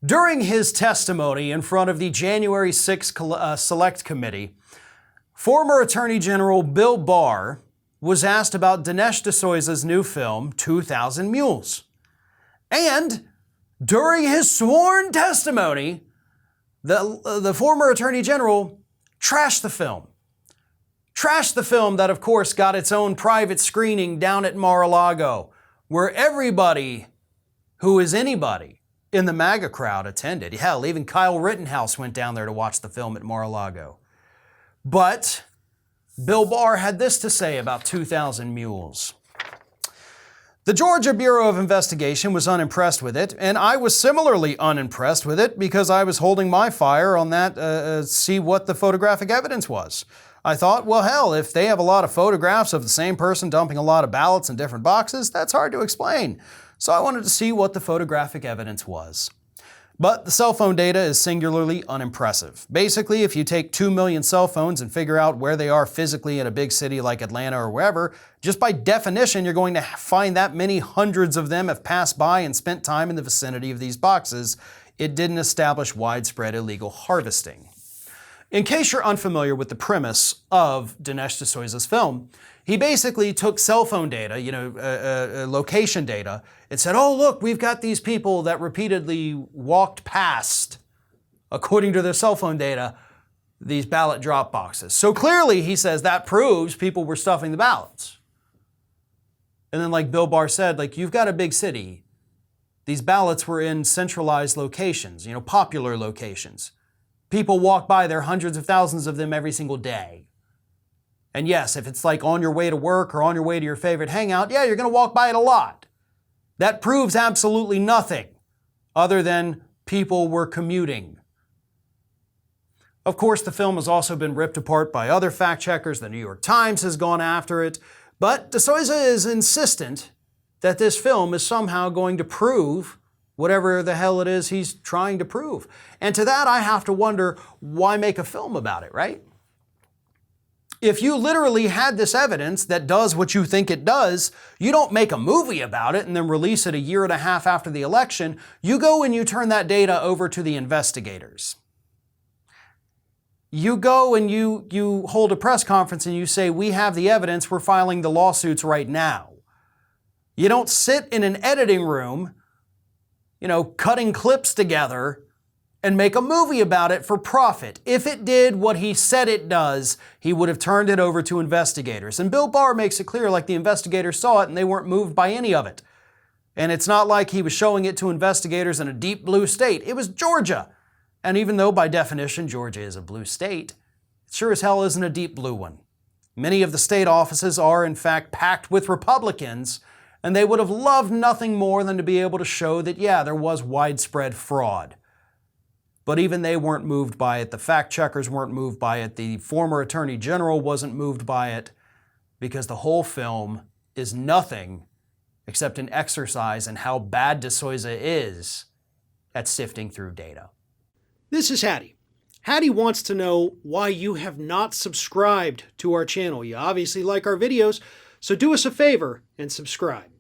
During his testimony in front of the January 6 Select Committee, former Attorney General Bill Barr was asked about Dinesh D'Souza's new film, 2,000 Mules. And during his sworn testimony, the former Attorney General trashed the film. Trashed the film that, of course, got its own private screening down at Mar-a-Lago, where everybody who is anybody in the MAGA crowd attended. Hell, even Kyle Rittenhouse went down there to watch the film at Mar-a-Lago. But Bill Barr had this to say about 2,000 Mules. The Georgia Bureau of Investigation was unimpressed with it, and I was similarly unimpressed with it because I was holding my fire on that, see what the photographic evidence was. I thought, well, hell, if they have a lot of photographs of the same person dumping a lot of ballots in different boxes, that's hard to explain. So I wanted to see what the photographic evidence was. But the cell phone data is singularly unimpressive. Basically, if you take 2 million cell phones and figure out where they are physically in a big city like Atlanta or wherever, just by definition, you're going to find that many hundreds of them have passed by and spent time in the vicinity of these boxes. It didn't establish widespread illegal harvesting. In case you're unfamiliar with the premise of Dinesh D'Souza's film, he basically took cell phone data, location data, and said, oh, look, we've got these people that repeatedly walked past, according to their cell phone data, these ballot drop boxes. So clearly, he says, that proves people were stuffing the ballots. And then like Bill Barr said, like, you've got a big city. These ballots were in centralized locations, popular locations. People walk by there, hundreds of thousands of them every single day. And yes, if it's like on your way to work or on your way to your favorite hangout, yeah, you're going to walk by it a lot. That proves absolutely nothing other than people were commuting. Of course, the film has also been ripped apart by other fact checkers. The New York Times has gone after it. But D'Souza is insistent that this film is somehow going to prove whatever the hell it is he's trying to prove. And to that, I have to wonder, why make a film about it, right? If you literally had this evidence that does what you think it does, you don't make a movie about it and then release it a year and a half after the election. You go and you turn that data over to the investigators. You go and you hold a press conference and you say, we have the evidence, we're filing the lawsuits right now. You don't sit in an editing room, cutting clips together and make a movie about it for profit. If it did what he said it does, he would have turned it over to investigators. And Bill Barr makes it clear like the investigators saw it and they weren't moved by any of it. And it's not like he was showing it to investigators in a deep blue state. It was Georgia. And even though by definition Georgia is a blue state, it sure as hell isn't a deep blue one. Many of the state offices are in fact packed with Republicans, and they would have loved nothing more than to be able to show that, yeah, there was widespread fraud. But even they weren't moved by it. The fact checkers weren't moved by it. The former Attorney General wasn't moved by it, because the whole film is nothing except an exercise in how bad D'Souza is at sifting through data. This is Hattie. Hattie wants to know why you have not subscribed to our channel. You obviously like our videos, so do us a favor and subscribe.